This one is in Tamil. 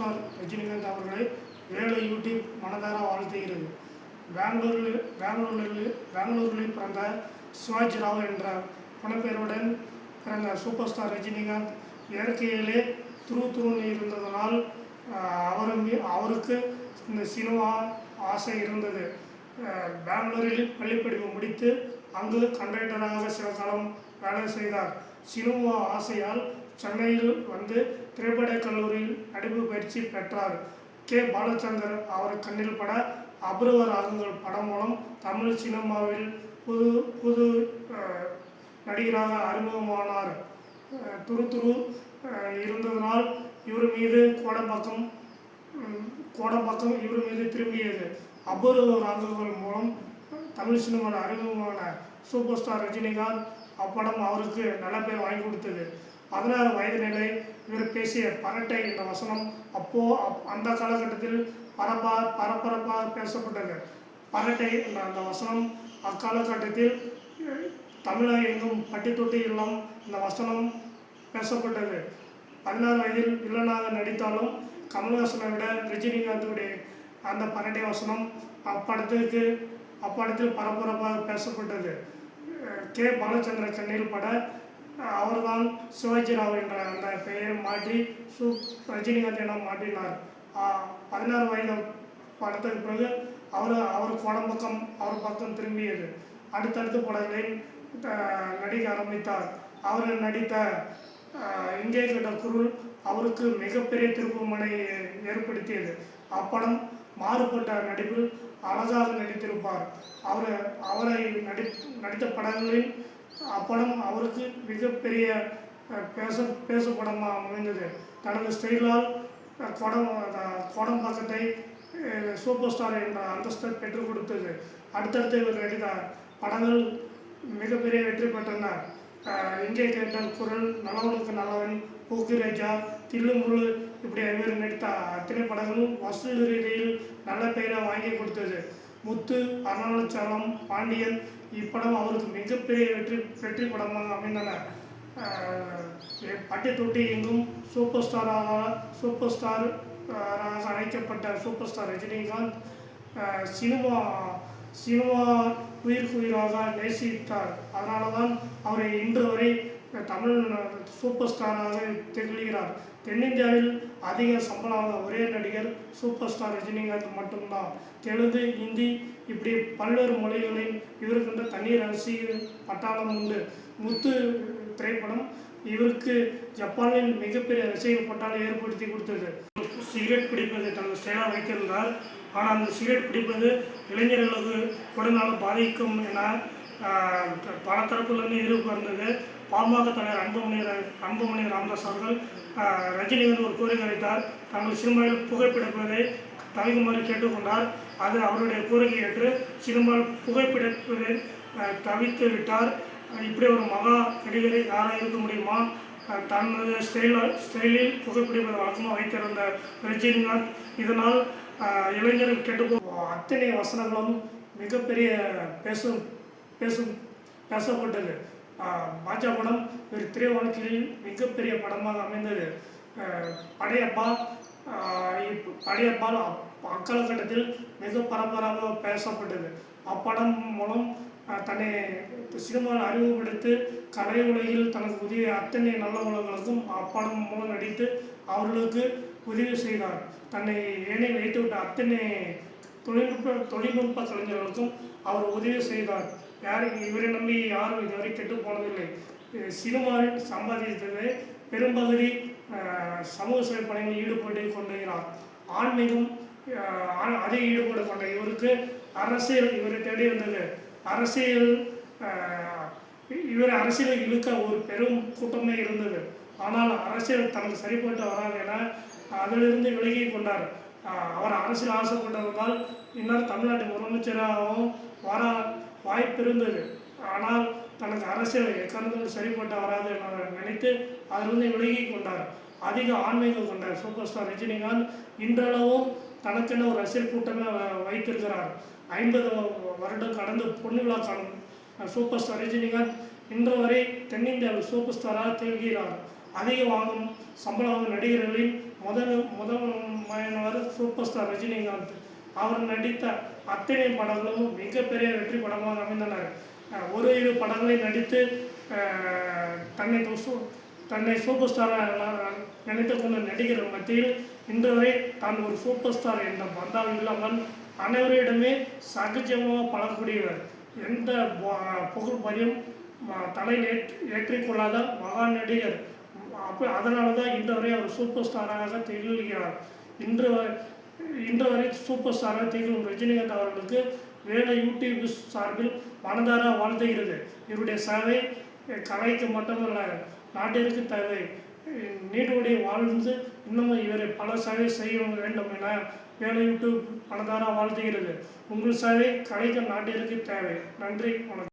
ஸ்டார் ரஜினிகாந்த் அவர்களை 7 யூடியூப் மனதார வாழ்த்துகிறது. பெங்களூரில் பிறந்த சிவாஜி ராவ் என்ற புனைப்பெயருடன் பிறந்த சூப்பர் ஸ்டார் ரஜினிகாந்த் இயற்கையிலே துருதுருன்னு இருந்ததனால் அவருக்கு இந்த சினிமா ஆசை இருந்தது. பெங்களூரில் பள்ளிப்படிப்பு முடித்து அங்கு கண்டக்டராக சில காலம் வேலை செய்தார். சினிமா ஆசையால் சென்னையில் வந்து திரைப்படக் கல்லூரியில் நடிப்பு பயிற்சி பெற்றார். கே. பாலச்சந்தர் அவர் கண்ணில் பட அபூர்வ ராகங்கள் படம் மூலம் தமிழ் சினிமாவில் புது நடிகராக அறிமுகமானார். துரு இருந்ததனால் இவர் மீது கோடம்பாக்கம் இவர் மீது திரும்பியது. அபூர்வ ராகங்கள் மூலம் தமிழ் சினிமாவில் அறிமுகமான சூப்பர் ஸ்டார் ரஜினிகாந்த் அப்படம் அவருக்கு நல்ல பேர் வாங்கி கொடுத்தது. 16 வயது நிலை இவர் பேசிய பரட்டை என்ற வசனம் அந்த காலகட்டத்தில் பரபரப்பாக பேசப்பட்டது. பரட்டை என்ற அந்த வசனம் அக்காலகட்டத்தில் தமிழகம் எங்கும் பட்டி தொட்டி இல்லம் இந்த வசனம் பேசப்பட்டது. 16 வயதில் வில்லனாக நடித்தாலும் கமல்ஹாசனை விட ரஜினிகாந்துடைய அந்த பரட்டை வசனம் அப்படத்தில் பரபரப்பாக பேசப்பட்டது. கே. பாலச்சந்திர கண்ணில் பட அவர்தான் சிவாஜி ராவ் என்ற அந்த பெயரை மாற்றி ரஜினிகாந்த் என மாற்றினார். 16 வயது படத்துக்கு பிறகு அவர் கோடம்பாக்கம் அவர் பக்கம் திரும்பியது. அடுத்தடுத்த படங்களில் நடிக்க ஆரம்பித்தார். அவர் நடித்த இங்கே கேட்ட குரல் அவருக்கு மிகப்பெரிய திருப்புமுனை ஏற்படுத்தியது. அப்படம் மாறுபட்ட நடிப்பில் அழகாக நடித்திருப்பார். அவரை நடித்த படங்களில் அப்படம் அவருக்கு மிகப்பெரிய பேசப்படமாக அமைந்தது. தனது ஸ்டைலால் கோடம்பாக்கத்தை சூப்பர் ஸ்டார் என்ற அந்தஸ்தை பெற்றுக் கொடுத்தது. அடுத்தடுத்து இவர் நடித்த படங்கள் மிகப்பெரிய வெற்றி பெற்றன. இங்கே கேட்ட குரல், நல்லவனுக்கு நல்லவன், போக்கிராஜா, தில்லுமுள்ளு இப்படி இவர் நடித்த அத்தனை படங்களும் வசூல் ரீதியில் நல்ல பெயரை வாங்கி கொடுத்தது. முத்து, அருணாச்சலம், பாண்டியன் இப்படம் அவருக்கு மிகப்பெரிய வெற்றி படமாக அமைந்தன. பட்டி தொட்டி எங்கும் சூப்பர் ஸ்டாராக அழைக்கப்பட்ட சூப்பர் ஸ்டார் ரஜினிகாந்த் சினிமா உயிராக நேசித்தார். அதனால தான் அவரை இன்று வரை தமிழ் சூப்பர் ஸ்டாராக திகழ்கிறார். தென்னிந்தியாவில் அதிக சம்பளமான ஒரே நடிகர் சூப்பர் ஸ்டார் ரஜினிகாந்த் மட்டும்தான். தெலுங்கு, ஹிந்தி இப்படி பல்வேறு மொழிகளில் இவருக்கு தண்ணீர் ரசிகர் பட்டாளம் உண்டு. முத்து திரைப்படம் இவருக்கு ஜப்பானில் மிகப்பெரிய ரசிகர் பட்டாளம் ஏற்படுத்தி கொடுத்தது. சிகரெட் பிடிப்பது தனது ஸ்டைலாக வைத்திருந்தார். ஆனால் அந்த சிகரெட் பிடிப்பது இளைஞர்களுக்கு உடல்நலம் பாதிக்கும் என பல தரப்புலேருந்து எதிர்ப்பு வந்தது. பாமக தலைவர் அன்புமணி ராமதாஸ் அவர்கள் ரஜினிகாந்த் ஒரு கோரிக்கை வைத்தார். தங்கள் சினிமாவில் புகைப்பிடிப்பதை தவிர்க்குமாறு கேட்டுக்கொண்டார். அது அவருடைய கோரிக்கை ஏற்று சினிமாவில் புகைப்பிடிப்பதை தவிர்த்து விட்டார். இப்படி ஒரு மகா நடிகரை யாராக இருக்க முடியுமா? தனது ஸ்டைலில் புகைப்பிடிப்பதை வழக்கமாக வைத்திருந்த ரஜினிகாந்த் இதனால் இளைஞர்கள் கெட்டுப்போ அத்தனை வசனங்களும் மிகப்பெரிய பேசப்பட்டது. பாஜா படம் ஒரு திரை வாழ்க்கையில் மிகப்பெரிய படமாக அமைந்தது. படையப்பால் அக்காலகட்டத்தில் மிக பரபரப்பாக பேசப்பட்டது. அப்படம் மூலம் தன்னை சினிமாவில் அறிமுகப்படுத்தி கலை உலகில் தனக்கு உதவிய அத்தனை நல்ல உலகங்களுக்கும் அப்படம் மூலம் நடித்து அவர்களுக்கு உதவி செய்தார். தன்னை ஏனையில் வைத்துவிட்ட அத்தனை தொழில்நுட்ப கலைஞர்களுக்கும் அவர் உதவி செய்தார். இவரை நம்பி யாரும் இதுவரை கெட்டு போனதில்லை. சினிமாவில் சம்பாதித்ததை பெரும்பகுதி சமூக சேவை பணிகளில் ஈடுபட்டு கொண்டிருக்கிறார். ஆன்மீகம் அதிக ஈடுபாடு கொண்ட இவருக்கு அரசியல் இவரை தேடி வந்தது. இவரை அரசியல் இழுக்க ஒரு பெரும் கூட்டமே இருந்தது. ஆனால் அரசியல் தனக்கு சரிப்பட்டு வராது என அதிலிருந்து விலகி கொண்டார். அவர் அரசியல் ஆசைப்பட்டதால் இன்னொரு தமிழ்நாட்டு முதலமைச்சராகவும் வர வாய்ப்பு இருந்தது. ஆனால் தனக்கு அரசியல் எக்காரணத்தில் சரிப்பட்டு வராது என நினைத்து அதிலிருந்து விலகி கொண்டார். அதிக ஆன்மீகம் கொண்டார் சூப்பர் ஸ்டார் ரஜினிகாந்த் இன்றளவும் தனக்கென ஒரு ரசிகர் கூட்டமே வைத்திருக்கிறார். 50 வருடம் கடந்து பொன் விழா காணும் சூப்பர் ஸ்டார் ரஜினிகாந்த் இன்று வரை தென்னிந்தியாவில் சூப்பர் ஸ்டாராக திகழ்கிறார். அதிக சம்பளம் நடிகர்களில் முதன்மையானவர் சூப்பர் ஸ்டார் ரஜினிகாந்த். அவர் நடித்த அத்தனை படங்களும் மிகப்பெரிய வெற்றி படமாக அமைந்தன. ஒரு இரு படங்களை நடித்து தன்னை சூப்பர் ஸ்டாராக நினைத்து கொண்ட நடிகர் மத்தியில் இன்று வரை தான் ஒரு சூப்பர் ஸ்டார் என்ற பந்தா இல்லாமல் அனைவரிடமே சகஜமாக பழகக்கூடியவர். எந்த புகழ் பயம் தலையில் ஏற்றிக்கொள்ளாத மகா நடிகர். அதனால தான் இன்று வரை அவர் சூப்பர் ஸ்டாராக திகழ்கிறார். இன்று வரை சூப்பர் ஸ்டாராக திகழும் ரஜினிகாந்த் அவர்களுக்கு வேலை யூடியூப் சார்பில் மனதார வாழ்த்துகிறது. இவருடைய சேவை கலைக்கு மட்டுமல்ல, நாட்டிற்கு தேவை. நீடோடி வாழ்ந்து இன்னமும் இவரை பல சேவை செய்ய வேண்டும் என வேலை யூடியூப் மனதார வாழ்த்துகிறது. உங்கள் சேவை கலைக்கு நாட்டிற்கு தேவை. நன்றி, வணக்கம்.